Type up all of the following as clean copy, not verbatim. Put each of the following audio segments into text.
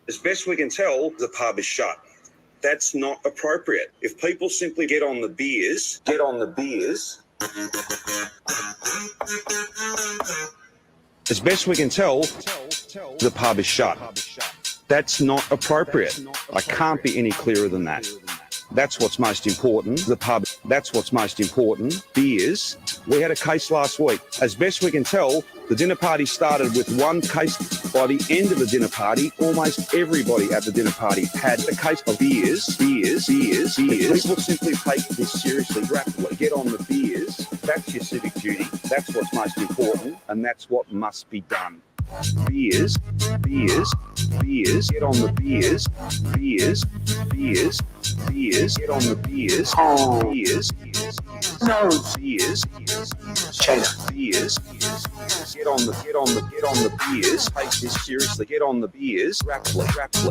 As best we can tell, the pub is shut. That's not appropriate. If people simply get on the beers. As best we can tell, the pub is shut. That's not appropriate. I can't be any clearer than that. That's what's most important. The pub, that's what's most important. Beers. We had a case last week. As best we can tell, the dinner party started with one case. By the end of the dinner party, almost everybody at the dinner party had a case of beers. People simply take this seriously, rapidly. Get on the beers. That's your civic duty. That's what's most important, and that's what must be done. Beers, get on the beers, get on the beers, no beers, China, get on the beers, take this seriously, get on the beers, rapidly,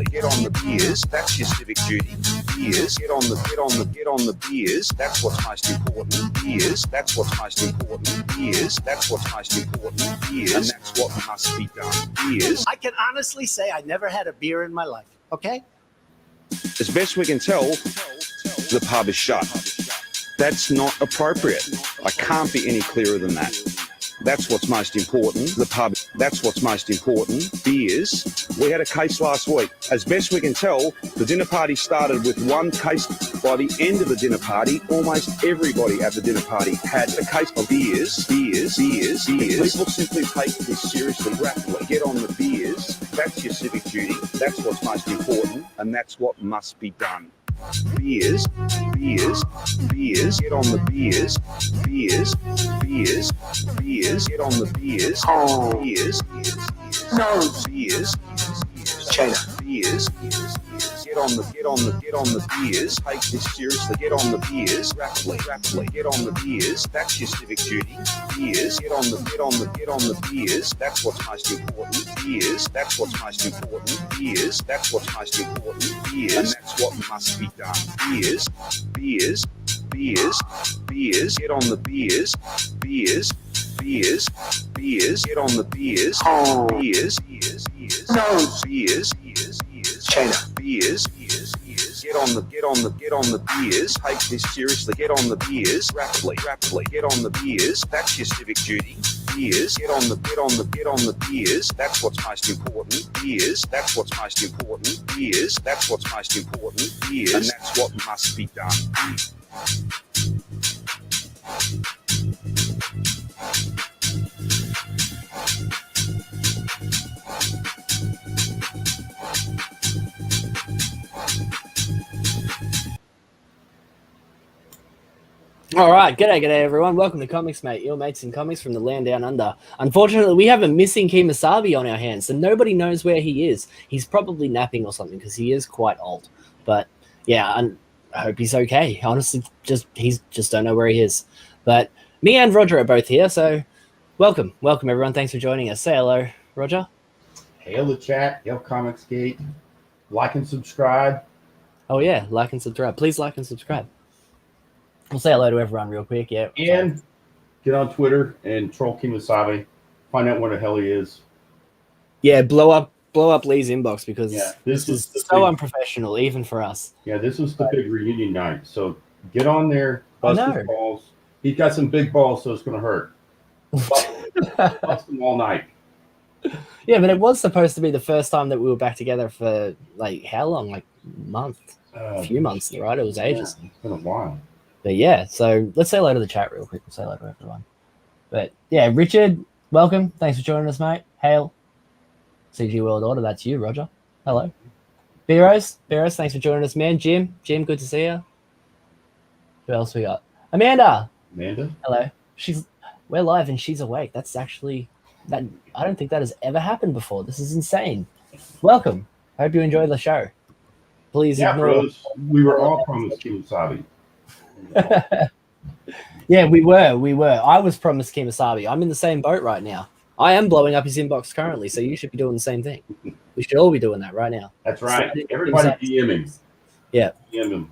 get on the beers, that's your civic duty, beers, get on the beers, that's what's most important, beers, that's what's most important, beers, that's what's most important, beers, and that's what must be done. Beers. I can honestly say I never had a beer in my life, okay? As best we can tell, the pub is shut. That's not appropriate. I can't be any clearer than that. That's what's most important. The pub, that's what's most important. Beers. We had a case last week. As best we can tell, the dinner party started with one case. By the end of the dinner party, almost everybody at the dinner party had a case of beers. People simply take this seriously, rapidly. Get on the beers. That's your civic duty. That's what's most important, and that's what must be done. Beers, get on the beers, get on the beers, no beers, China, get on the beers, take this seriously, get on the beers, rapidly, get on the beers, that's your civic duty, beers, get on the beers, that's what's most important, beers, that's what's most important, beers, that's what's most important, beers, and that's what must be done, beers, get on the beers, get on the beers, no beers, China, get on the beers, take this seriously, get on the beers, rapidly, get on the beers, that's your civic duty, beers, get on the beers, that's what's most important, beers, that's what's most important, beers, that's what's most important, beers, and that's what must be done. All right, g'day everyone. Welcome to ComicsMATE, your mates in comics from the land down under. Unfortunately, we have a missing Kemosabe on our hands, so nobody knows where he is. He's probably napping or something because he is quite old. But yeah, I hope he's okay. Honestly, he's just don't know where he is. But me and Roger are both here, so welcome everyone. Thanks for joining us. Say hello, Roger. Hail the chat, hail ComicsGate, like and subscribe. Oh yeah, like and subscribe. Please like and subscribe. We'll say hello to everyone real quick, yeah. And get on Twitter and troll Kemosabe. Find out where the hell he is. Yeah, blow up Lee's inbox because this is so unprofessional, even for us. Yeah, this was the big reunion night. So get on there, bust his balls. He's got some big balls, so it's going to hurt. Bust them all night. Yeah, but it was supposed to be the first time that we were back together for, like, how long? Like, a month? A few months, right? It was ages. Yeah, it's been a while. But yeah, so let's say hello to the chat real quick. We'll say hello to everyone. But yeah, Richard, welcome. Thanks for joining us, mate. Hail. CG World Order, that's you, Roger. Hello. Beros, thanks for joining us, man. Jim, good to see you. Who else we got? Amanda. Hello. We're live and she's awake. That's actually that. I don't think that has ever happened before. This is insane. Welcome. Hope you enjoy the show. Please ignore. Bros, we were all promised Kemosabe. Yeah, we were. I was promised Kemosabe. I'm in the same boat right now. I am blowing up his inbox currently, so you should be doing the same thing. We should all be doing that right now. That's right. Everybody DM him. Yeah. DM him.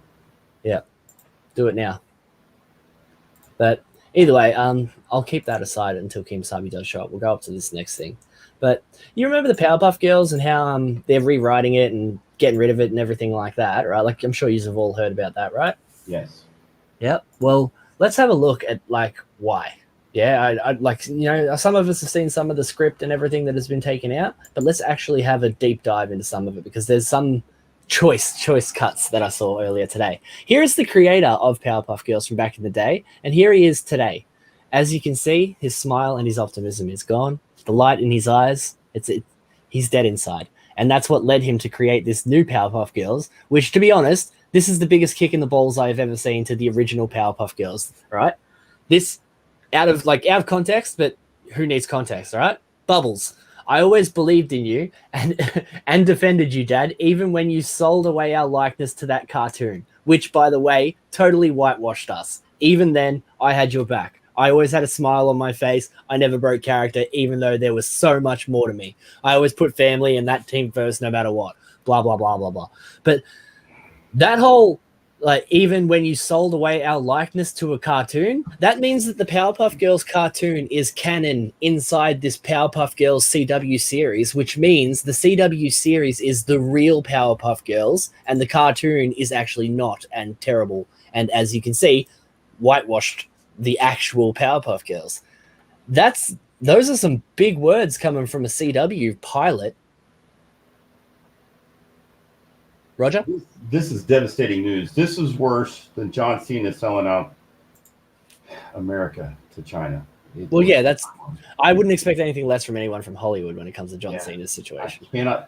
Yeah. Do it now. But either way, I'll keep that aside until Kemosabe does show up. We'll go up to this next thing. But you remember the Powerpuff Girls and how they're rewriting it and getting rid of it and everything like that, right? Like I'm sure you've all heard about that, right? Yes. Yep. Well, let's have a look at like why. Yeah, I like, you know, some of us have seen some of the script and everything that has been taken out, but let's actually have a deep dive into some of it because there's some choice cuts that I saw earlier today. Here's the creator of Powerpuff Girls from back in the day, and here he is today. As you can see, his smile and his optimism is gone. The light in his eyes, he's dead inside. And that's what led him to create this new Powerpuff Girls, which, to be honest, this is the biggest kick in the balls I've ever seen to the original Powerpuff Girls, right? This out of context, but who needs context, all right? Bubbles. I always believed in you and defended you, Dad, even when you sold away our likeness to that cartoon, which, by the way, totally whitewashed us. Even then, I had your back. I always had a smile on my face. I never broke character, even though there was so much more to me. I always put family and that team first, no matter what. Blah, blah, blah, blah, blah. But that whole, like, even when you sold away our likeness to a cartoon, that means that the Powerpuff Girls cartoon is canon inside this Powerpuff Girls CW series, which means the CW series is the real Powerpuff Girls and the cartoon is actually not and terrible. And as you can see, whitewashed the actual Powerpuff Girls. Those are some big words coming from a CW pilot. Roger? This is devastating news. This is worse than John Cena selling out America to China. I wouldn't expect anything less from anyone from Hollywood when it comes to John Cena's situation. I'm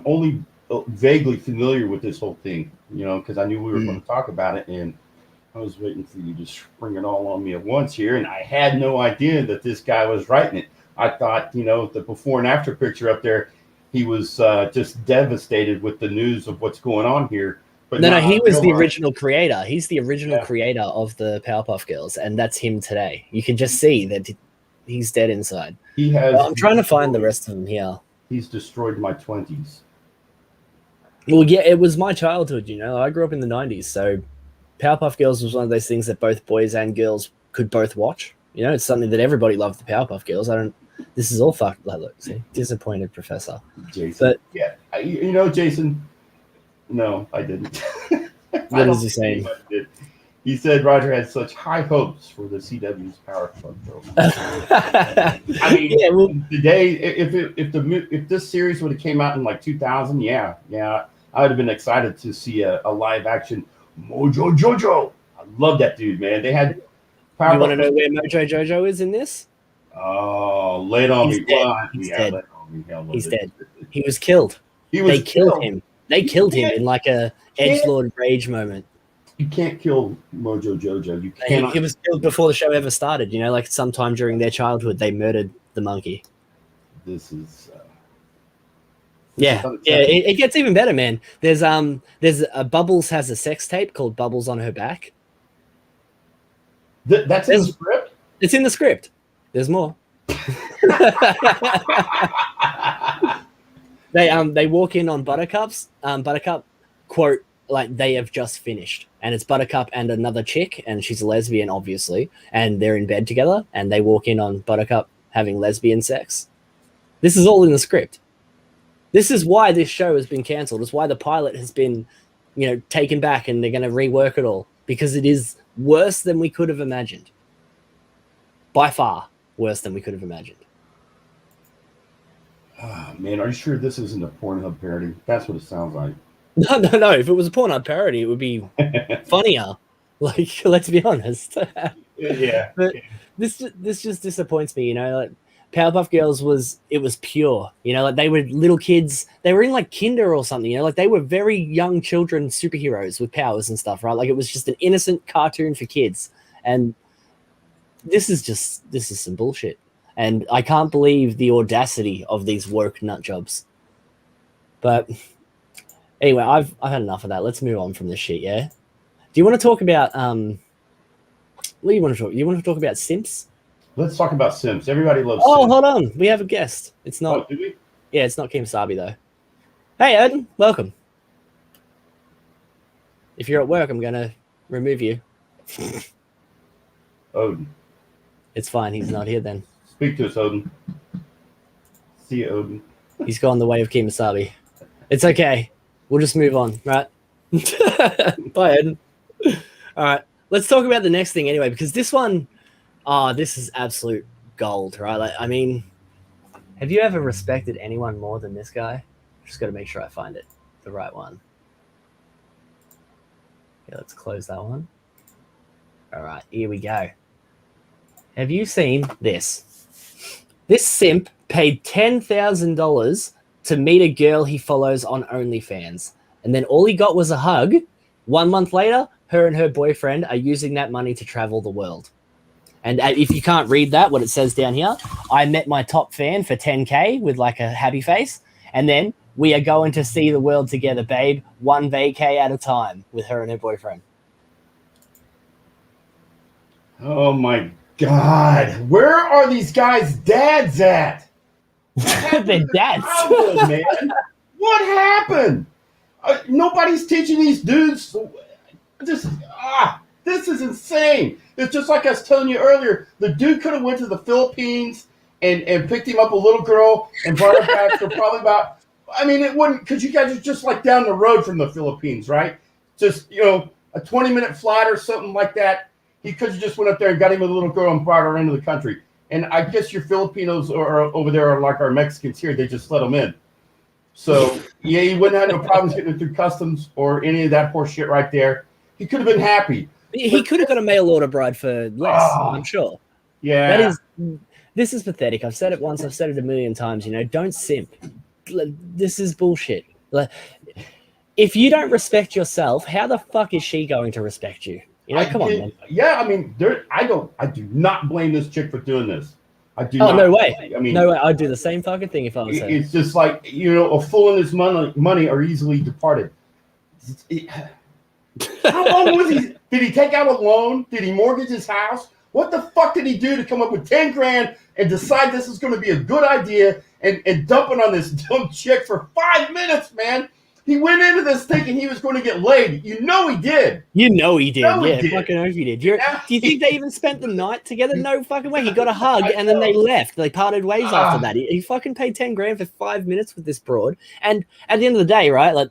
only vaguely familiar with this whole thing, you know, because I knew we were going to talk about it, and I was waiting for you to spring it all on me at once here, and I had no idea that this guy was writing it. I thought, you know, the before and after picture up there, he was just devastated with the news of what's going on here. But no, he was the original creator. He's the original creator of the Powerpuff Girls, and that's him today. You can just see that he's dead inside. I'm trying to find the rest of them here. He's destroyed my 20s. Well, yeah, it was my childhood, you know. I grew up in the 90s, so Powerpuff Girls was one of those things that both boys and girls could both watch. You know, it's something that everybody loved, the Powerpuff Girls. This is all fucked. Like, look, see, disappointed professor. Jason. But, you know, Jason, no, I didn't. What is he saying? He said Roger had such high hopes for the CW's Powerpuff Girls. I mean, today, if this series would have came out in like 2000, I would have been excited to see a live action Mojo Jojo. I love that dude, man. They had. You want to know where Mojo Jojo is in this? Oh, lay it on me. He's dead. He's dead. He was killed. They killed him. They killed him in like a edgelord rage moment. You can't kill Mojo Jojo. You can't. He was killed before the show ever started. You know, like sometime during their childhood, they murdered the monkey. This is. It gets even better, man. There's Bubbles has a sex tape called Bubbles on Her Back. That's in the script? It's in the script. There's more. They walk in on Buttercup's. Buttercup quote, like, they have just finished. And it's Buttercup and another chick, and she's a lesbian, obviously. And they're in bed together, and they walk in on Buttercup having lesbian sex. This is all in the script. This is why this show has been cancelled. It's why the pilot has been, you know, taken back, and they're going to rework it all. Because it is worse than we could have imagined. By far worse than we could have imagined. Oh, man, are you sure this isn't a Pornhub parody? That's what it sounds like. No. If it was a Pornhub parody, it would be funnier. Like, let's be honest. Yeah. But this just disappoints me, you know. Like, Powerpuff Girls was pure, you know. Like, they were little kids. They were in like kinder or something, you know. Like, they were very young children superheroes with powers and stuff, right? Like, it was just an innocent cartoon for kids. And this is some bullshit. And I can't believe the audacity of these woke nut jobs. But anyway, I've had enough of that. Let's move on from this shit, yeah? Do you want to talk about what do you want to talk? You want to talk about Simps? Let's talk about Simps. Everybody loves Simps. Simps. Hold on. We have a guest. It's not. Oh, do we? Yeah, it's not Kim Sabi, though. Hey, Odin. Welcome. If you're at work, I'm going to remove you. Odin. It's fine. He's not here then. Speak to us, Odin. See you, Odin. He's gone the way of Kimasabi. It's okay. We'll just move on, right? Bye, Ed. All right. Let's talk about the next thing anyway, because this one, this is absolute gold, right? Like, I mean, have you ever respected anyone more than this guy? Just got to make sure I find it, the right one. Okay, let's close that one. All right, here we go. Have you seen this? This simp paid $10,000 to meet a girl he follows on OnlyFans. And then all he got was a hug. 1 month later, her and her boyfriend are using that money to travel the world. And if you can't read that, what it says down here, I met my top fan for 10K with like a happy face. And then we are going to see the world together, babe. 1 vacay at a time with her and her boyfriend. Oh my God. Where are these guys' dads at? Their dads. Man. What happened? Nobody's teaching these dudes. This is insane. It's just like I was telling you earlier. The dude could have went to the Philippines and picked him up a little girl and brought her back for probably about, I mean, it wouldn't, because you guys are just like down the road from the Philippines, right? Just, you know, a 20-minute flight or something like that. He could have just went up there and got him a little girl and brought her into the country. And I guess your Filipinos are over there are like our Mexicans here. They just let them in. So, yeah, he wouldn't have no problems getting through customs or any of that horse shit right there. He could have been happy. He could have got a mail order bride for less, I'm sure. Yeah. This is pathetic. I've said it once. I've said it a million times. You know, don't simp. This is bullshit. If you don't respect yourself, how the fuck is she going to respect you? You know, come on, man. Yeah, I mean, I do not blame this chick for doing this. I do not. No way. I mean, no way. I'd do the same fucking thing if I was there. It's just like, you know, a fool and his money are easily departed. How long was he? Did he take out a loan? Did he mortgage his house? What the fuck did he do to come up with 10 grand and decide this is going to be a good idea and dump it on this dumb chick for 5 minutes, man? He went into this thinking he was going to get laid. You know he did. You know he did. Yeah, he did. Fucking hope he did. Do you think they even spent the night together? No fucking way. He got a hug and then they left. They parted ways after that. He fucking paid 10 grand for 5 minutes with this broad. And at the end of the day, right, like,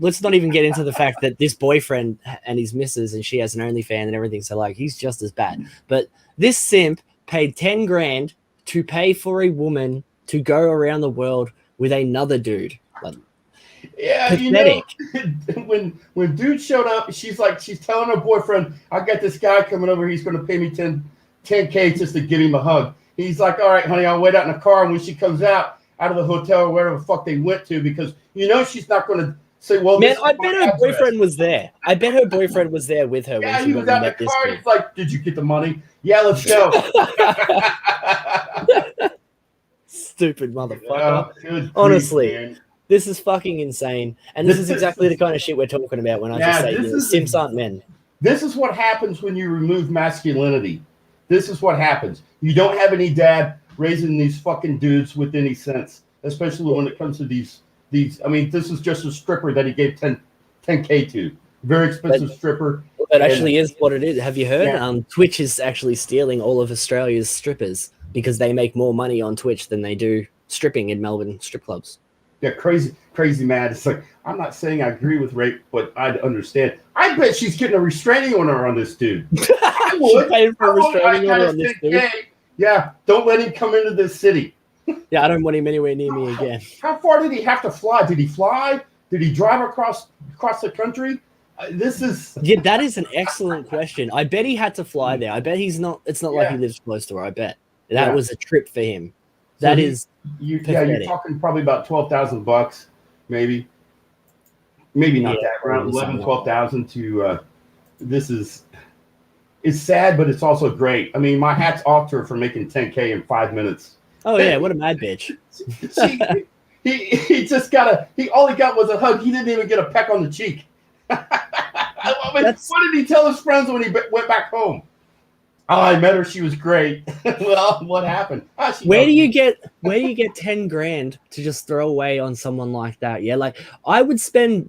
let's not even get into the fact that this boyfriend and his missus and she has an OnlyFans and everything. So, like, he's just as bad. But this simp paid 10 grand to pay for a woman to go around the world with another dude. Like, yeah, pathetic. You know, when dude showed up, she's telling her boyfriend, I got this guy coming over. He's going to pay me 10K just to give him a hug. He's like, all right, honey, I'll wait out in the car. And when she comes out of the hotel or wherever the fuck they went to, because you know she's not going to say, well, man, I bet her boyfriend was there. I bet her boyfriend was there with her. Yeah, when she he was out in the car. He's like, did you get the money? Yeah, let's go. Stupid motherfucker. Honestly. This is fucking insane. And this is exactly the kind of shit we're talking about when I just say simps aren't men. This is what happens when you remove masculinity. This is what happens. You don't have any dad raising these fucking dudes with any sense, especially when it comes to these. I mean, this is just a stripper that he gave 10K to. Very expensive stripper. That actually is what it is. Have you heard? Yeah. Twitch is actually stealing all of Australia's strippers because they make more money on Twitch than they do stripping in Melbourne strip clubs. Yeah, crazy mad. It's like, I'm not saying I agree with rape, but I'd understand. I bet she's getting a restraining order on this dude. I would. Paying for a restraining order on this dude. Yeah, don't let him come into this city. Yeah, I don't want him anywhere near me again. How far did he have to fly? Did he fly? Did he drive across the country? Yeah, that is an excellent question. I bet he had to fly there. I bet he's not. It's not like he lives close to her. I bet that was a trip for him. That is you're talking probably about $12,000, maybe not that, around 12,000 to. It's sad, but it's also great. I mean, my hat's off to her for making 10K in 5 minutes. Oh yeah, what a mad bitch. He just all he got was a hug. He didn't even get a peck on the cheek. I mean, what did he tell his friends when he went back home? Oh, I met her. She was great. Well, what happened? Where do you get 10 grand to just throw away on someone like that? Yeah, like I would spend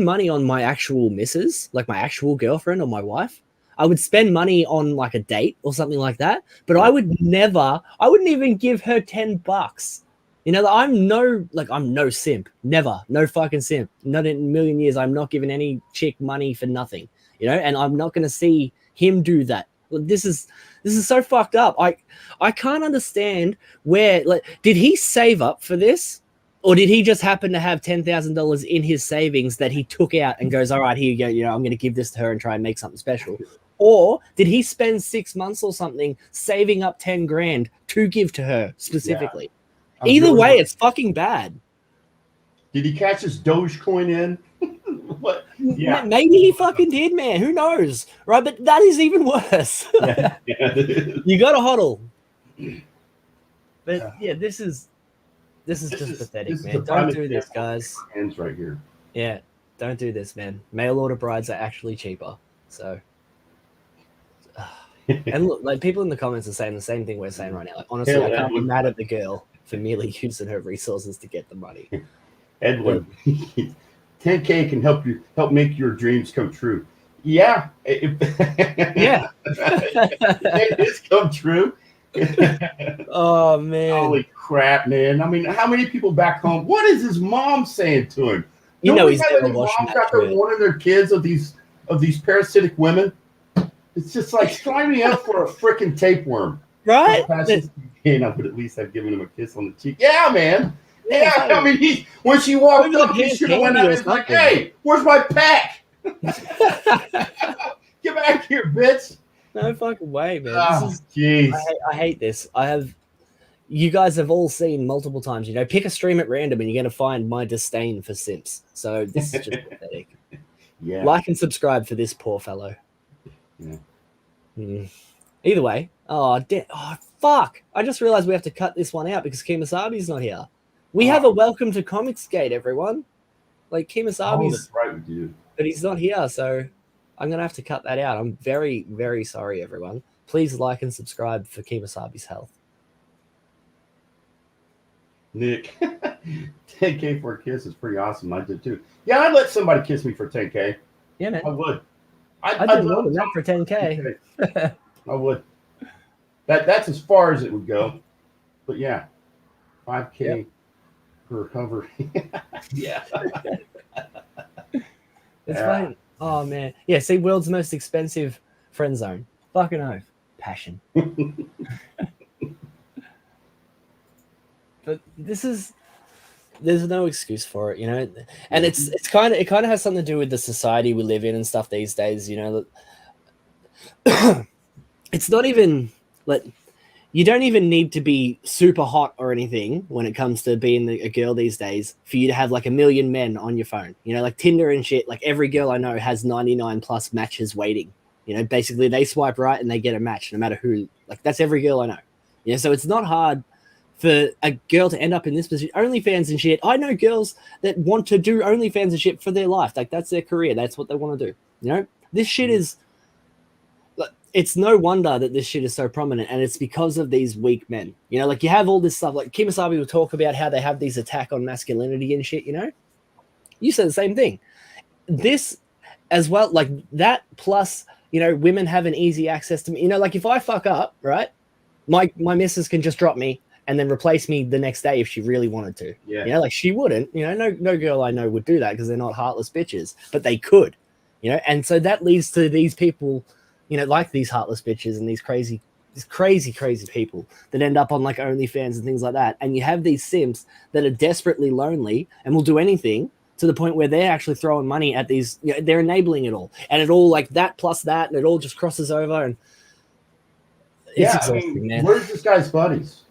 money on my actual missus, like my actual girlfriend or my wife. I would spend money on like a date or something like that, but I wouldn't even give her $10. You know, I'm no simp. Never. No fucking simp. Not in a million years. I'm not giving any chick money for nothing. You know, and I'm not going to see him do that. This is so fucked up. I can't understand where, like, did he save up for this? Or did he just happen to have $10,000 in his savings that he took out and goes, all right, here you go. You know, I'm going to give this to her and try and make something special. Or did he spend 6 months or something saving up 10 grand to give to her specifically? Yeah. Either way, it's fucking bad. Did he catch his Dogecoin in? What? Yeah. Maybe he fucking did, man. Who knows? Right? But that is even worse. Yeah. You got to hodl. But yeah, this is just pathetic, man. Don't do this, guys. Hands right here. Yeah, don't do this, man. Mail order brides are actually cheaper. So, and look, like people in the comments are saying the same thing we're saying right now. Like, honestly, I can't be mad at the girl for merely using her resources to get the money. Edwin, 10K can help make your dreams come true. Yeah, yeah, it is come true. Oh man! Holy crap, man! I mean, how many people back home? What is his mom saying to him? You know, he's never moms out there warning their kids of these parasitic women. It's just like sign me up for a freaking tapeworm, right? And I would at least have given him a kiss on the cheek. Yeah, man. Yeah, I mean, when she walked up, he should have went out and was like, "Hey, where's my pack? Get back here, bitch!" No fucking way, man. Jeez. I hate this. You guys have all seen multiple times, you know, pick a stream at random and you're going to find my disdain for simps. So this is just pathetic. Yeah. Like and subscribe for this poor fellow. Yeah. Either way. Oh, fuck. I just realized we have to cut this one out because Kemosabi's not here. We have a welcome to ComicsGate, everyone. Like, Kemosabi's... that's right, we do. But he's not here, so... I'm going to have to cut that out. I'm very, very sorry, everyone. Please like and subscribe for Kemosabi's health. Nick, 10K for a kiss is pretty awesome. I did too. Yeah, I'd let somebody kiss me for 10K. Yeah, man. I would. I'd do more than that for 10K. I would. That's as far as it would go. But yeah, 5K for hover. Yeah. It's fine. Oh, man. Yeah, see, world's most expensive friend zone. Fucking oath. Passion. But there's no excuse for it, you know? And it kind of has something to do with the society we live in and stuff these days, you know? It's not even, like, you don't even need to be super hot or anything when it comes to being a girl these days for you to have like 1 million men on your phone. You know, like Tinder and shit, like every girl I know has 99 plus matches waiting. You know, basically they swipe right and they get a match no matter who. Like that's every girl I know. Yeah, so it's not hard for a girl to end up in this position. OnlyFans and shit. I know girls that want to do OnlyFans and shit for their life. Like that's their career. That's what they want to do. You know, this shit is... It's no wonder that this shit is so prominent, and it's because of these weak men. You know, like you have all this stuff, like Kemosabi will talk about how they have these attack on masculinity and shit, you know? You said the same thing. This as well, like that plus, you know, women have an easy access to me. You know, like if I fuck up, right, my missus can just drop me and then replace me the next day if she really wanted to. Yeah. You know, like she wouldn't, you know, no girl I know would do that because they're not heartless bitches, but they could, you know? And so that leads to these people, you know, like these heartless bitches and these crazy people that end up on like OnlyFans and things like that. And you have these simps that are desperately lonely and will do anything to the point where they're actually throwing money at these, you know, they're enabling it all. And it all like that plus that, and it all just crosses over. And it's exhausting, man. Where's this guy's buddies?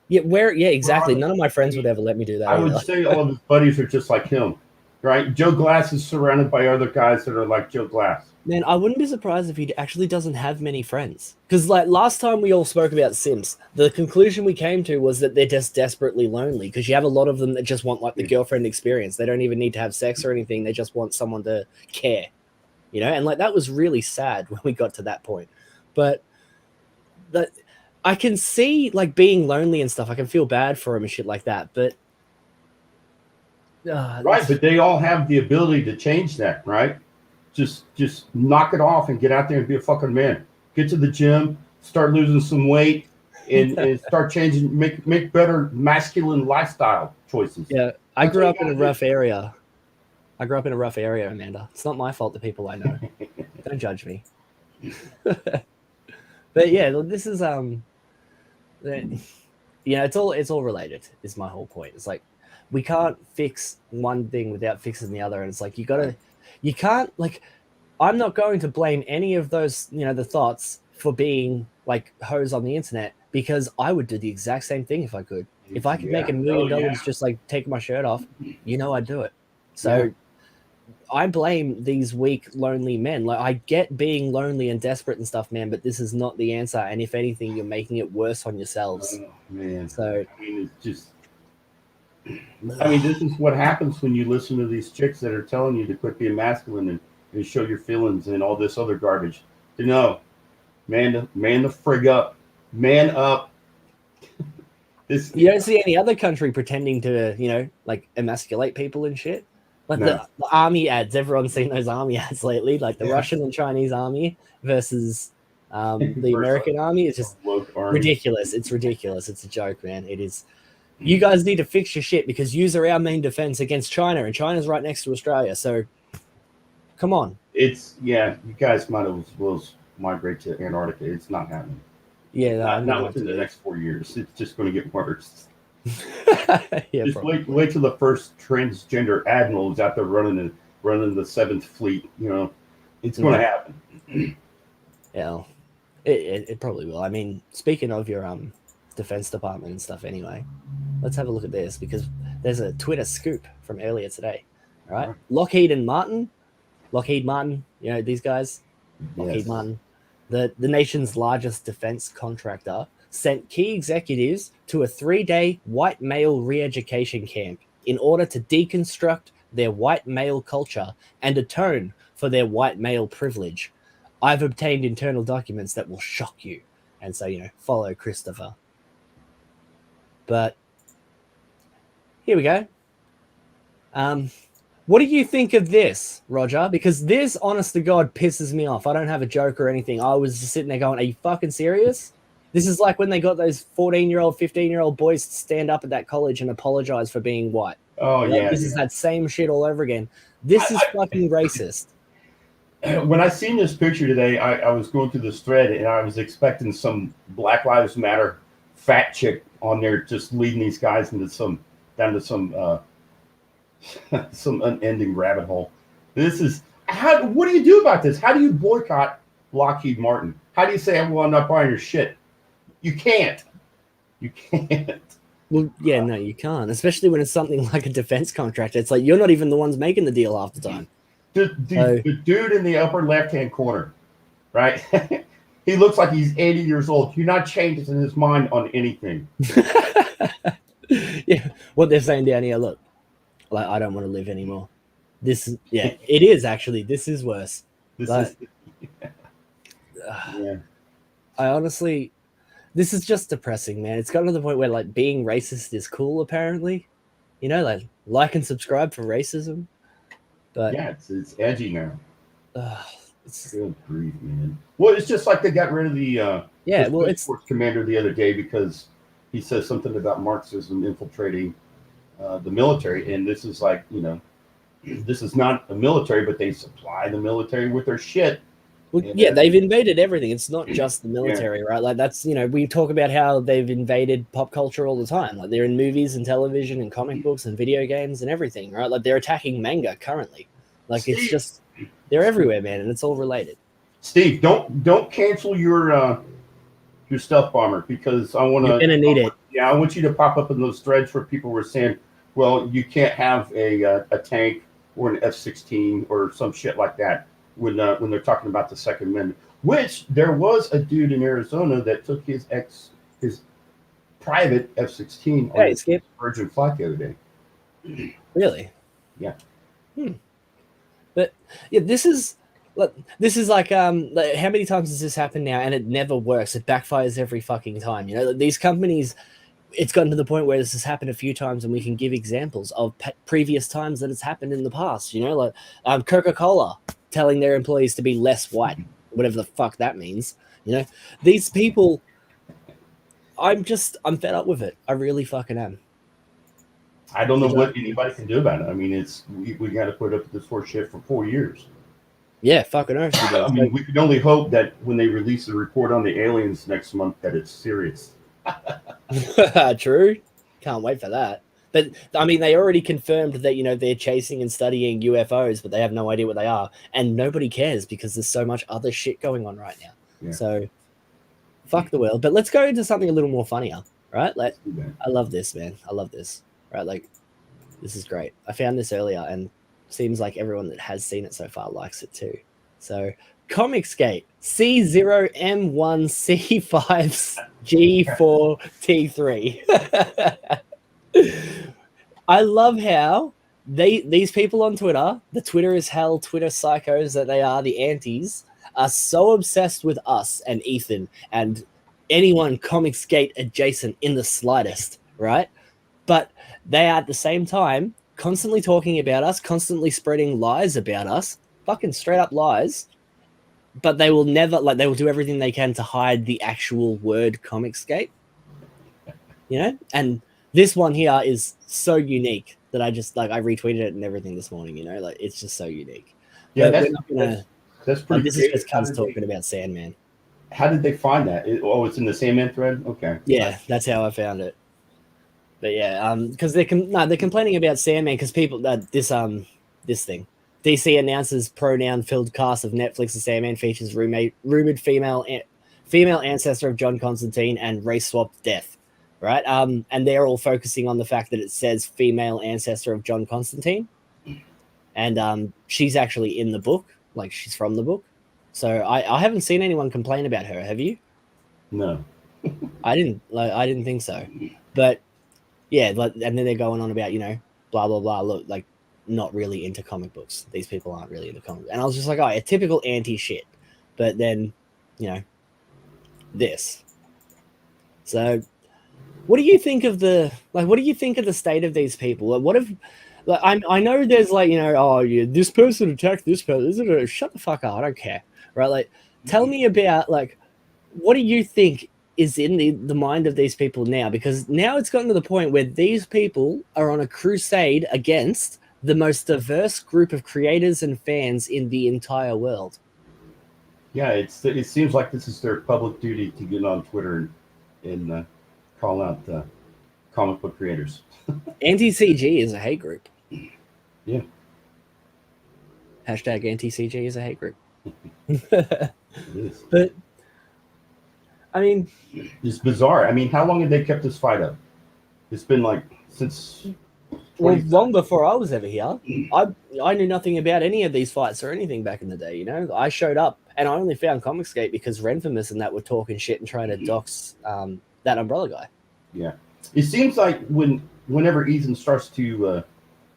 Yeah, exactly. None of my friends would ever let me do that. I would say all of his buddies are just like him, right? Joe Glass is surrounded by other guys that are like Joe Glass. Man, I wouldn't be surprised if he actually doesn't have many friends. Because like last time we all spoke about simps, the conclusion we came to was that they're just desperately lonely because you have a lot of them that just want like the girlfriend experience. They don't even need to have sex or anything. They just want someone to care, you know? And like that was really sad when we got to that point. But I can see like being lonely and stuff. I can feel bad for him and shit like that. But right, but they all have the ability to change that, right? just knock it off and get out there and be a fucking man. Get to the gym, start losing some weight, and start changing, make better masculine lifestyle choices. Yeah, I grew up in a rough area. Amanda. It's not my fault, the people I know. Don't judge me. But yeah, this is it's all related, is my whole point. It's like we can't fix one thing without fixing the other, and it's like you can't, like, I'm not going to blame any of those, the thoughts for being like hoes on the internet, because I would do the exact same thing if I could. If I could make $1 million just like taking my shirt off, I'd do it. So I blame these weak, lonely men. Like, I get being lonely and desperate and stuff, man, but this is not the answer. And if anything, you're making it worse on yourselves. Oh, man. So I mean, it's just. I mean, this is what happens when you listen to these chicks that are telling you to quit being masculine and show your feelings and all this other garbage. Man the frig up, man up. You don't see any other country pretending to, like, emasculate people and shit. Like the army ads, everyone's seen those army ads lately, like the Russian and Chinese army versus the American army. It's just ridiculous. It's ridiculous. It's a joke, man. It is. You guys need to fix your shit, because yous are our main defense against China, and China's right next to Australia. So come on. You guys might as well migrate to Antarctica. It's not happening. Yeah, not within the next 4 years. It's just going to get worse. Just wait till the first transgender admiral is out there running the 7th Fleet. It's going to happen. Yeah, it probably will. I mean, speaking of your Defense Department and stuff, anyway, let's have a look at this, because there's a Twitter scoop from earlier today. All right, Lockheed Martin, these guys, Lockheed Martin, the nation's largest defense contractor, sent key executives to a 3-day white male re-education camp in order to deconstruct their white male culture and atone for their white male privilege. I've obtained internal documents that will shock you. And so, follow Christopher. But here we go. What do you think of this, Roger? Because this, honest to God, pisses me off. I don't have a joke or anything. I was just sitting there going, are you fucking serious? This is like when they got those 14-year-old, 15-year-old boys to stand up at that college and apologize for being white. Oh, yeah. This is that same shit all over again. This is fucking racist. When I seen this picture today, I was going through this thread, and I was expecting some Black Lives Matter fat chick on there just leading these guys down to some unending rabbit hole. This is what do you do about this? How do you boycott Lockheed Martin? How do you say, well, I'm not buying your shit? You can't. Well, yeah, no, you can't. Especially when it's something like a defense contractor. It's like you're not even the ones making the deal half the time. The dude in the upper left-hand corner, right? He looks like he's 80 years old. You're not changing his mind on anything. Yeah, what they're saying down here, look, like, I don't want to live anymore. This is, it is actually. This is worse. I honestly, this is just depressing, man. It's gotten to the point where, like, being racist is cool, apparently. Like and subscribe for racism. But yeah, it's edgy now. It's good grief, man. Well, it's just like they got rid of the sports commander the other day because he says something about Marxism infiltrating the military, and this is like, this is not a military, but they supply the military with their shit. Well, yeah, they've invaded everything. It's not just the military, right? Like, that's, we talk about how they've invaded pop culture all the time. Like, they're in movies and television and comic books and video games and everything, right? Like, they're attacking manga currently. Like, Steve, it's just, they're everywhere, man, and it's all related. Steve, don't cancel your stealth bomber, because I want to. You're gonna need it. Yeah, I want you to pop up in those threads where people were saying, well, you can't have a tank or an F-16 or some shit like that when they're talking about the Second Amendment. Which there was a dude in Arizona that took his private F-16 on his Virgin flight the other day. Really? Yeah. But yeah, this is like how many times has this happened now, and it never works. It backfires every fucking time. These companies, it's gotten to the point where this has happened a few times, and we can give examples of previous times that it's happened in the past. Like Coca-Cola telling their employees to be less white, whatever the fuck that means. You know, these people, I'm fed up with it. I really fucking am. I don't know what anybody can do about it. I mean, we got to put up with this horse shit for 4 years. Yeah, fucking earth. I mean, we can only hope that when they release the report on the aliens next month, that it's serious. True. Can't wait for that. But I mean, they already confirmed that, you know, they're chasing and studying UFOs, but they have no idea what they are, and nobody cares because there's so much other shit going on right now. Yeah. So fuck the world. But let's go into something a little more funnier, right? Like, I love this, man. I love this. Right? Like, this is great. I found this earlier, and seems like everyone that has seen it so far likes it too. So, ComicsGate C0M1C5G4T3. I love how these people on Twitter, the Twitter is hell, Twitter psychos that they are, the antis, are so obsessed with us and Ethan and anyone ComicsGate adjacent in the slightest, right? But they are at the same time constantly talking about us, constantly spreading lies about us, fucking straight up lies. But they will never, like, they will do everything they can to hide the actual word ComicsGate, you know? And this one here is so unique that I just, like, I retweeted it and everything this morning, you know? Like, it's just so unique. Yeah, that's pretty this is just cunts talking about Sandman. How did they find that? It's in the Sandman thread? Okay. Yeah, that's how I found it. But yeah, because they're complaining about Sandman because people this thing. DC announces pronoun-filled cast of Netflix's Sandman features rumored female ancestor of John Constantine and race-swapped death, right? And they're all focusing on the fact that it says female ancestor of John Constantine, and she's actually in the book, like she's from the book. So I haven't seen anyone complain about her. Have you? No, I didn't think so, but. Yeah, and then they're going on about, you know, blah, blah, blah. Look, like, not really into comic books. These people aren't really into comics. And I was just like, oh, a typical anti-shit. But then, you know, this. So, what do you think of the state of these people? Like, what if, like, I know there's, like, you know, oh, yeah, this person attacked this person. Shut the fuck up. I don't care. Right? Like, tell me about, like, what do you think is in the mind of these people now? Because now it's gotten to the point where these people are on a crusade against the most diverse group of creators and fans in the entire world. Yeah, it seems like this is their public duty to get on Twitter and call out comic book creators. Anti-CG is a hate group. Yeah. Hashtag anti-CG is a hate group. It is. But I mean, it's bizarre. I mean, how long have they kept this fight up? It's been like since. Well, long before I was ever here. I knew nothing about any of these fights or anything back in the day. You know, I showed up and I only found ComicsGate because Renfamous and that were talking shit and trying to dox that Umbrella guy. Yeah, it seems like whenever Ethan starts to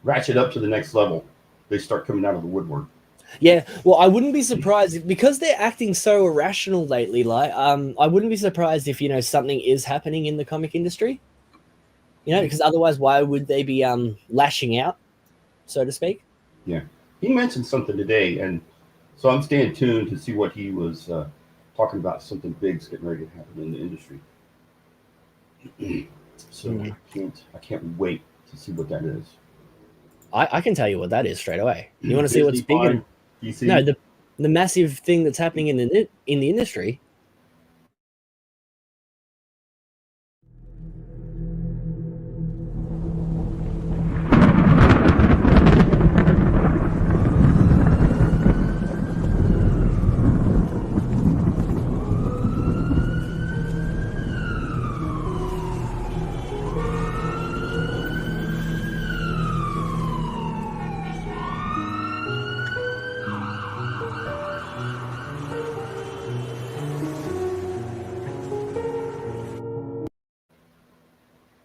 ratchet up to the next level, they start coming out of the woodwork. Yeah, well, I wouldn't be surprised because they're acting so irrational lately. Like, I wouldn't be surprised if, you know, something is happening in the comic industry. You know, because otherwise, why would they be lashing out, so to speak? Yeah, he mentioned something today, and so I'm staying tuned to see what he was talking about. Something big's getting ready to happen in the industry. So I can't wait to see what that is. I can tell you what that is straight away. You want to see what's big? DC? No, the massive thing that's happening in the industry.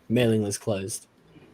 Mailing list closed.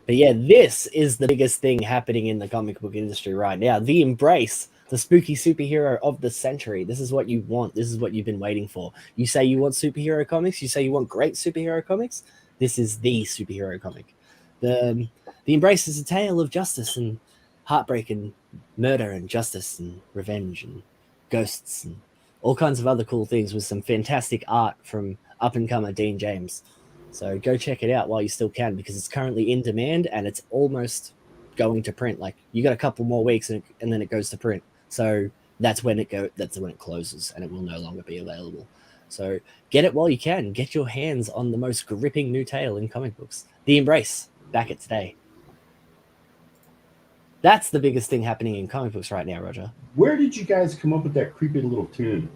But yeah, this is the biggest thing happening in the comic book industry right now. The embrace, the spooky superhero of the century. This is what you want. This is what you've been waiting for. You say you want superhero comics. You say you want great superhero comics. This is the superhero comic. The embrace is a tale of justice and heartbreak and murder and justice and revenge and ghosts and all kinds of other cool things with some fantastic art from up-and-comer Dean James. So go check it out while you still can, because it's currently in demand and it's almost going to print. Like, you got a couple more weeks and then it goes to print. So that's when it closes and it will no longer be available. So get it while you can. Get your hands on the most gripping new tale in comic books. The Embrace, back it today. That's the biggest thing happening in comic books right now, Roger. Where did you guys come up with that creepy little tune?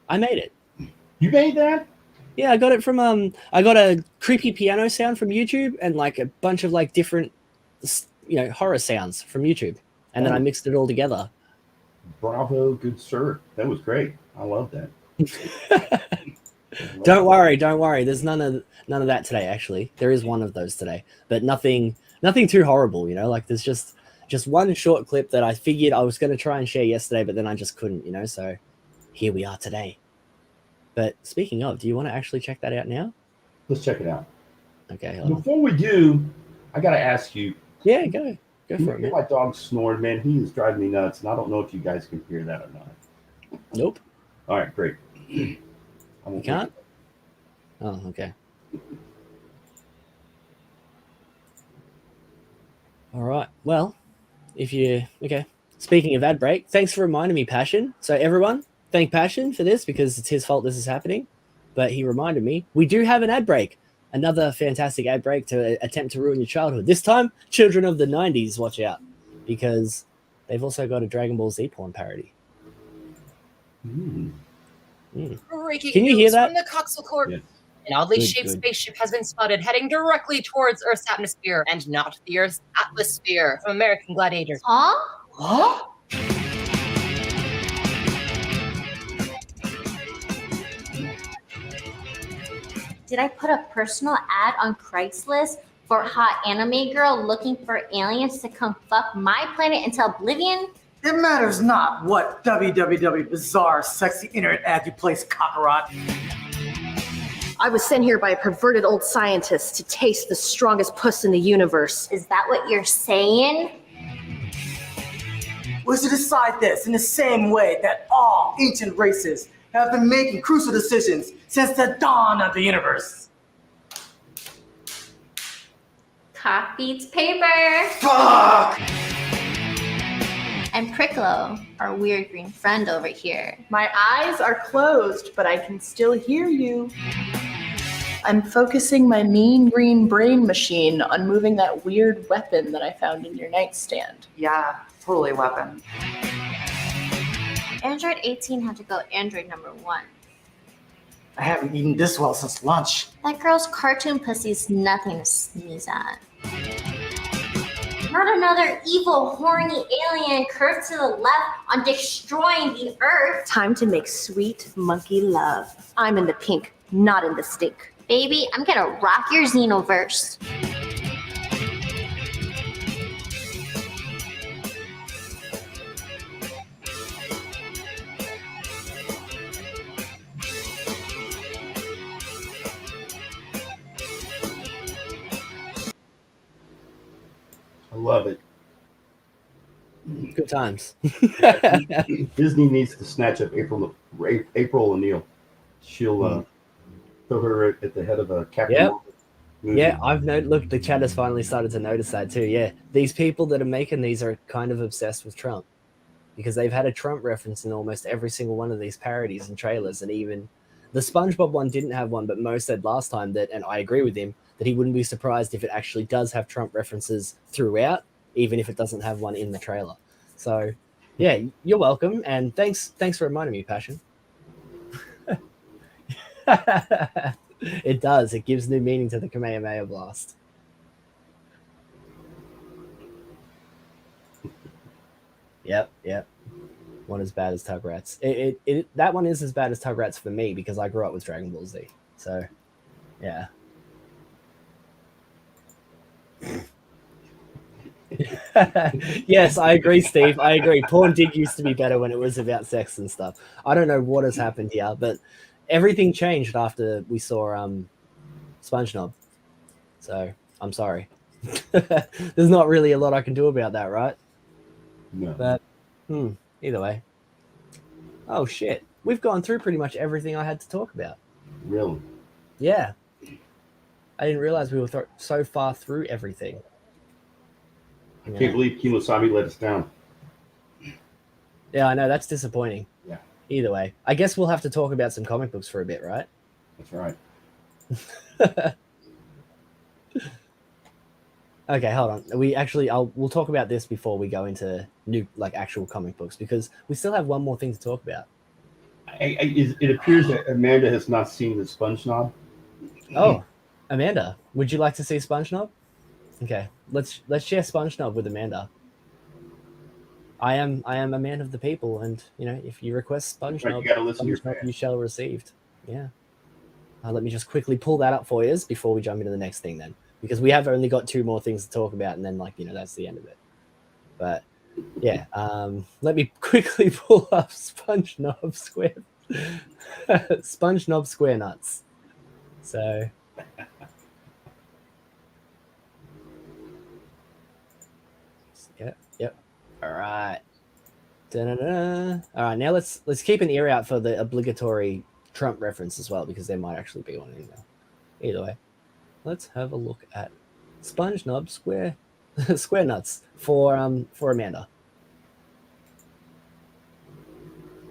I made it. You made that? Yeah, I got it from I got a creepy piano sound from YouTube and like a bunch of like different horror sounds from YouTube. And then I mixed it all together. Bravo, good sir. That was great. I love that. Don't worry. There's none of that today, actually. There is one of those today, but nothing too horrible, like there's just one short clip that I figured I was going to try and share yesterday, but then I just couldn't, so here we are today. But speaking of, do you want to actually check that out now? Let's check it out. Okay. Before we do, I got to ask you. Yeah, go for it, man. My dog's snoring, man. He is driving me nuts, and I don't know if you guys can hear that or not. Nope. All right, great. You can't? Oh, okay. All right. Well, okay. Speaking of ad break, thanks for reminding me, Passion. So everyone, thank Passion for this, because it's his fault this is happening. But he reminded me, we do have an ad break. Another fantastic ad break to attempt to ruin your childhood. This time, children of the 90s, watch out. Because they've also got a Dragon Ball Z porn parody. Mm. Breaking Can you hear news that? from the Coxel Corp. Yes. An oddly Good, shaped good. spaceship has been spotted heading directly towards Earth's atmosphere and not the Earth's atmosphere from American Gladiator. Huh? Did I put a personal ad on Craigslist for a hot anime girl looking for aliens to come fuck my planet into oblivion? It matters not what www bizarre sexy internet ad you place, Kakarot. I was sent here by a perverted old scientist to taste the strongest puss in the universe. Is that what you're saying? Was to decide this in the same way that all ancient races have been making crucial decisions since the dawn of the universe. Cock beats paper. Fuck! And Pricklo, our weird green friend over here. My eyes are closed, but I can still hear you. I'm focusing my mean green brain machine on moving that weird weapon that I found in your nightstand. Yeah, totally weapon. Android 18 had to go Android number 1. I haven't eaten this well since lunch. That girl's cartoon pussy's nothing to sneeze at. Not another evil, horny alien curved to the left on destroying the Earth. Time to make sweet monkey love. I'm in the pink, not in the stink. Baby, I'm gonna rock your Xenoverse. I love it. Good times. Disney needs to snatch up April O'Neil. She'll throw her at the head of a Captain Yep. Marvel movie. Yeah, look, the chat has finally started to notice that too. Yeah, these people that are making these are kind of obsessed with Trump, because they've had a Trump reference in almost every single one of these parodies and trailers. And even the SpongeBob one didn't have one, but Mo said last time that, and I agree with him, that he wouldn't be surprised if it actually does have Trump references throughout, even if it doesn't have one in the trailer. So yeah, you're welcome, and thanks for reminding me, Passion. It does. It gives new meaning to the Kamehameha Blast. Yep. One as bad as Tugrats. That one is as bad as Tugrats for me, because I grew up with Dragon Ball Z. So, yeah. Yes, I agree, Steve. I agree. Porn did used to be better when it was about sex and stuff. I don't know what has happened here, but everything changed after we saw SpongeBob. So I'm sorry. There's not really a lot I can do about that, right? No. But either way. Oh shit. We've gone through pretty much everything I had to talk about. Really? Yeah. I didn't realize we were so far through everything. I can't believe Kimosabi let us down. Yeah, I know. That's disappointing. Yeah. Either way. I guess we'll have to talk about some comic books for a bit, right? That's right. Okay, hold on. We'll talk about this before we go into new, like, actual comic books, because we still have one more thing to talk about. It appears that Amanda has not seen the Sponge Knob. Oh, Amanda, would you like to see Sponge Knob? Okay, let's share Sponge Knob with Amanda. I am a man of the people, and if you request Sponge Knob, you gotta listen to your Knob fan. you shall received. Yeah. Let me just quickly pull that up for you before we jump into the next thing, then, because we have only got 2 more things to talk about, and then that's the end of it. But yeah, let me quickly pull up Sponge Knob Square Nuts. So yep. All right. Da-da-da. All right, now let's keep an ear out for the obligatory Trump reference as well, because there might actually be one in there. Either way, let's have a look at Sponge Knob Square Nuts for Amanda.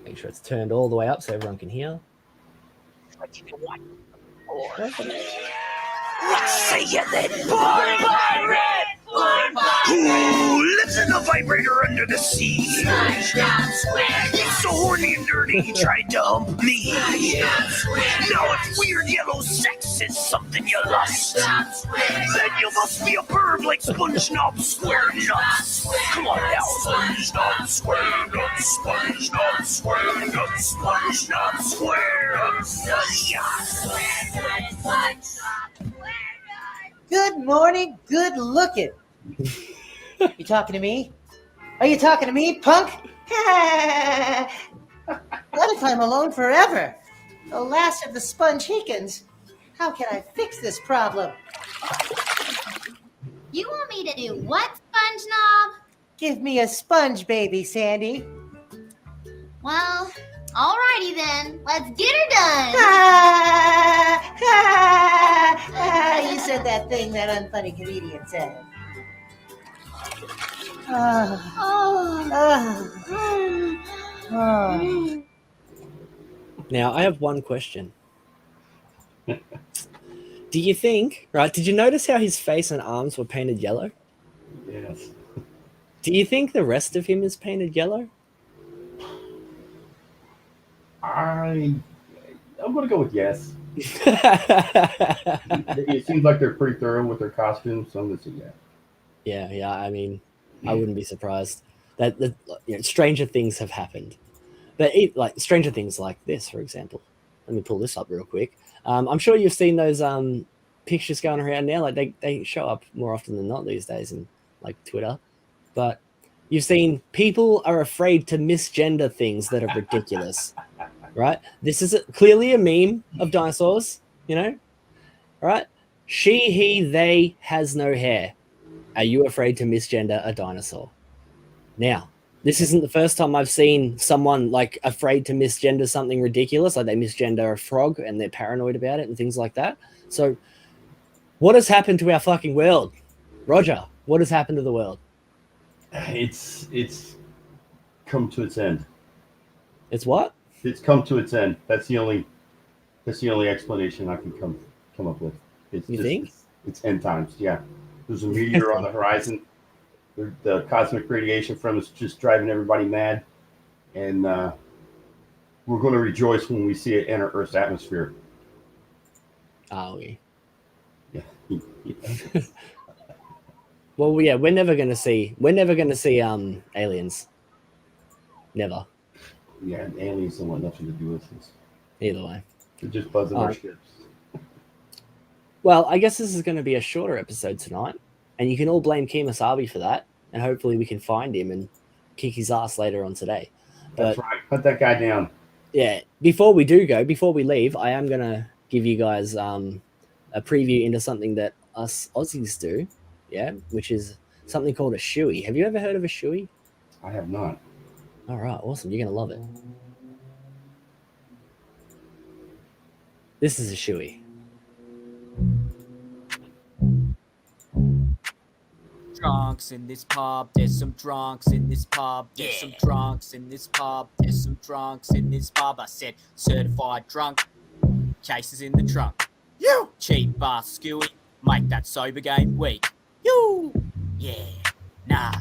Make sure it's turned all the way up so everyone can hear. What say you then, born by red, born by ooh, lives in a vibrator under the sea. He's so horny and dirty, he tried to hump me. Now if weird yellow sex is something you lust, then you must be a perv like Sponge Knob Square Nuts. Come on now, Sponge Knob Square Nuts, Sponge Knob Square Nuts, Sponge Knob Square Nuts. Good morning, good looking. You talking to me? Are you talking to me, punk? What if I'm alone forever? The last of the Sponge-Hicans. How can I fix this problem? You want me to do what, Sponge Knob? Give me a sponge, baby, Sandy. Well, alrighty then. Let's get her done. You said that thing that unfunny comedian said. Now, I have one question. Do you think, right, did you notice how his face and arms were painted yellow? Yes. Do you think the rest of him is painted yellow? I'm going to go with yes. It seems like they're pretty thorough with their costumes, so I'm going to say yeah. Yeah. I mean, I wouldn't be surprised that stranger things have happened. But like stranger things like this, for example. Let me pull this up real quick. I'm sure you've seen those pictures going around now. Like they show up more often than not these days in like Twitter. But you've seen people are afraid to misgender things that are ridiculous, right? This is clearly a meme of dinosaurs, right? She, he, they has no hair. Are you afraid to misgender a dinosaur? Now, this isn't the first time I've seen someone like afraid to misgender something ridiculous, like they misgender a frog and they're paranoid about it and things like that. So what has happened to our fucking world? Roger, what has happened to the world? It's come to its end. It's what? It's come to its end. That's the only explanation I can come up with. You think? It's end times, yeah. There's a meteor on the horizon. The cosmic radiation from it's just driving everybody mad, and we're going to rejoice when we see it enter Earth's atmosphere. Are we? Yeah. Well, yeah, we're never gonna see aliens. Never. Yeah, aliens don't want nothing to do with this. Either way. They're just buzzing our ships. Well, I guess this is going to be a shorter episode tonight, and you can all blame Kemosabe for that, and hopefully we can find him and kick his ass later on today. That's right. Put that guy down. Yeah. Before we leave, I am going to give you guys a preview into something that us Aussies do, yeah, which is something called a shoey. Have you ever heard of a shoey? I have not. All right, awesome. You're gonna love it. This is a shoey. Drunks in this pub, there's some drunks in this pub, there's some drunks in this pub, there's some drunks in this pub. I said certified drunk, cases in the trunk. You cheap ass skewy, make that sober game weak. You nah,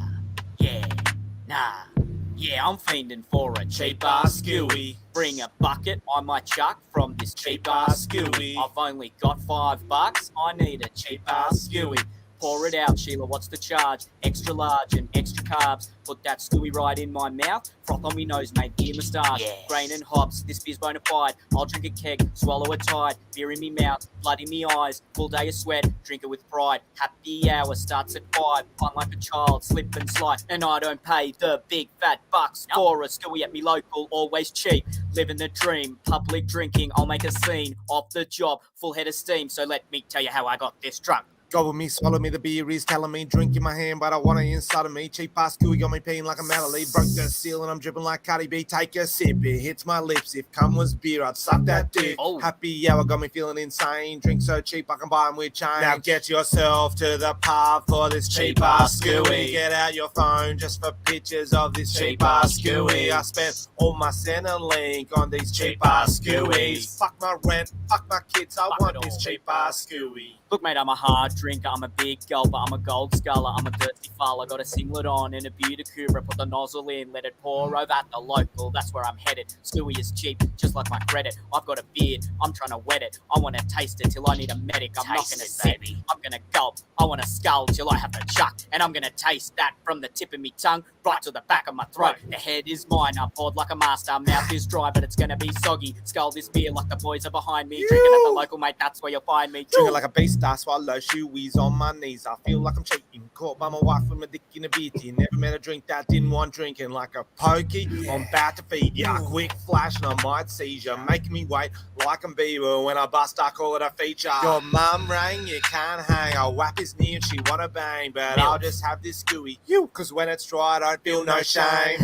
yeah, I'm fiending for a cheap ass skewy. Bring a bucket, I might chuck from this cheap ass skewy. I've only got $5, I need a cheap ass skewy. Pour it out, Sheila, what's the charge? Extra large and extra carbs. Put that stewie right in my mouth. Froth on me nose, mate, ear moustache. Grain and hops, this beer's bona fide. I'll drink a keg, swallow a tide. Beer in me mouth, blood in me eyes. Full day of sweat, drink it with pride. Happy hour starts at 5. I'm like a child, slip and slide. And I don't pay the big fat bucks for a stewie at me local, always cheap. Living the dream, public drinking, I'll make a scene. Off the job, full head of steam. So let me tell you how I got this drunk. Go with me, swallow me, the beer is telling me. Drink in my hand, but I want it inside of me. Cheap ass gooey got me peeing like a melody. Broke the seal and I'm dripping like Cardi B. Take a sip, it hits my lips. If cum was beer, I'd suck that dick. Happy hour got me feeling insane. Drink so cheap, I can buy them with change. Now get yourself to the pub for this cheap ass gooey. Get out your phone just for pictures of this cheap ass gooey. I spent all my Centrelink on these cheap ass gooeys. Fuck my rent, fuck my kids, I want this cheap ass gooey. Look, mate, I'm a hard drinker, I'm a big gulper, I'm a gold sculler, I'm a thirsty full. I got a singlet on and a beer to Cooper, put the nozzle in, let it pour over at the local, that's where I'm headed. Stewie is cheap, just like my credit. I've got a beard, I'm trying to wet it. I want to taste it till I need a medic. I'm not going to sip, I'm going to gulp. I want to skull till I have to chuck. And I'm going to taste that from the tip of me tongue right to the back of my throat. The head is mine, I poured like a master. Mouth is dry, but it's going to be soggy. Skull this beer like the boys are behind me. Drinking at the local, mate, that's where you'll find me. Drinking like a beast, I swallow shoeys on my knees. I feel like I'm cheating. Caught by my wife with my dick in a beatie. Never met a drink that didn't want drinking. Like a pokey, I'm about to feed ya. Quick flash and I might seizure. Making me wait like I'm Bieber. When I bust, I call it a feature. Your mum rang, you can't hang. I'll whap his knee and she wanna bang. But I'll just have this gooey. Cause when it's dry, I don't feel no shame.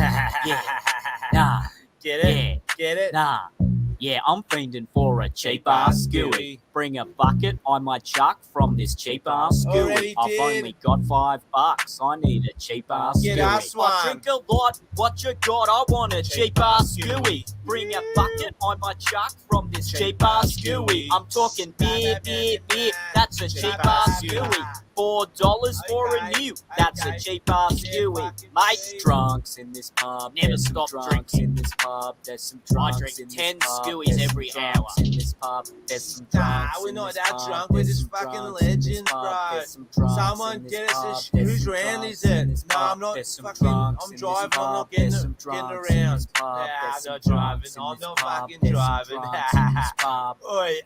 Nah. Get it? Get it? Nah. Yeah, I'm fiending for a cheap ass skewy. Bring a bucket, I might chuck from this cheap ass skewy. I've only got $5, I need a cheap ass skewy. I drink a lot, what you got? I want a cheap ass skewy. Bring a bucket, I might chuck from this cheap ass skewy. I'm talking beer, that's a cheap ass skewy. $4 for a new, that's a cheap ass skewy. Mate, drunks in this pub, never stop drunks in this pub. There's some drunks in this pub. I drink 10 skewies every hour. In this pub, there's some drunks. We're not that drunk, we're just fucking legends, bro. Someone get us a whose round is it? No, I'm not fucking, I'm driving, I'm not getting around. Yeah, I'm not driving, I'm not fucking driving. Oi.